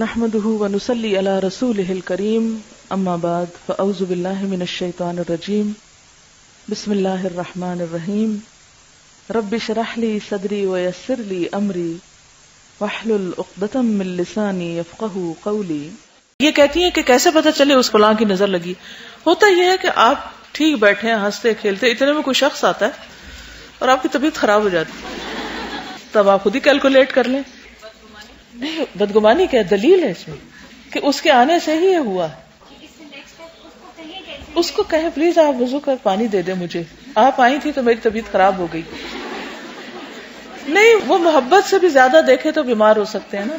نحمده ونصلي على رسوله الكريم اما بعد فاعوذ بالله من الشيطان الرجيم بسم الله الرحمن الرحيم رب اشرح لي صدري ويسر لي امري واحلل عقدة من لساني يفقهوا قولي. یہ کہتی ہیں کہ کیسے پتہ چلے اس فلاں کی نظر لگی. ہوتا یہ ہے کہ آپ ٹھیک بیٹھے ہیں ہنستے کھیلتے، اتنے میں کوئی شخص آتا ہے اور آپ کی طبیعت خراب ہو جاتی، تب آپ خود ہی کیلکولیٹ کر لیں. نہیں، بدگمانی کیا دلیل ہے اس میں کہ اس کے آنے سے ہی یہ ہوا. اس کو کہیں پلیز آپ وضو کر پانی دے دیں مجھے، آپ آئی تھی تو میری طبیعت خراب ہو گئی. نہیں، وہ محبت سے بھی زیادہ دیکھے تو بیمار ہو سکتے ہیں نا.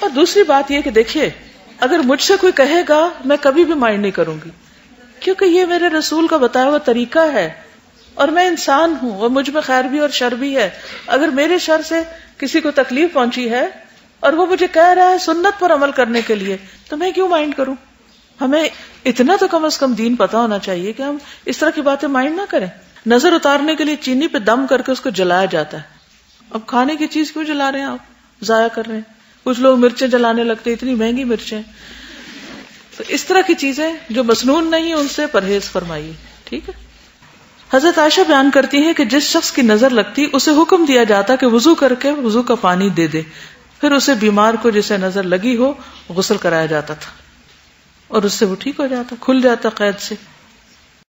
اور دوسری بات یہ کہ دیکھیے، اگر مجھ سے کوئی کہے گا میں کبھی بھی مائنڈ نہیں کروں گی، کیونکہ یہ میرے رسول کا بتایا ہوا طریقہ ہے اور میں انسان ہوں اور مجھ میں خیر بھی اور شر بھی ہے. اگر میرے شر سے کسی کو تکلیف پہنچی ہے اور وہ مجھے کہہ رہا ہے سنت پر عمل کرنے کے لیے، تو میں کیوں مائنڈ کروں؟ ہمیں اتنا تو کم از کم دین پتا ہونا چاہیے کہ ہم اس طرح کی باتیں مائنڈ نہ کریں. نظر اتارنے کے لیے چینی پہ دم کر کے اس کو جلایا جاتا ہے. اب کھانے کی چیز کیوں جلا رہے ہیں آپ؟ ضائع کر رہے ہیں. کچھ لوگ مرچیں جلانے لگتے، اتنی مہنگی مرچیں. تو اس طرح کی چیزیں جو مسنون نہیں ان سے پرہیز فرمائیے. ٹھیک ہے. حضرت عائشہ بیان کرتی ہیں کہ جس شخص کی نظر لگتی اسے حکم دیا جاتا کہ وضو کر کے وضو کا پانی دے دے، پھر اسے بیمار کو جسے نظر لگی ہو غسل کرایا جاتا تھا اور اس سے وہ ٹھیک ہو جاتا، کھل جاتا قید سے.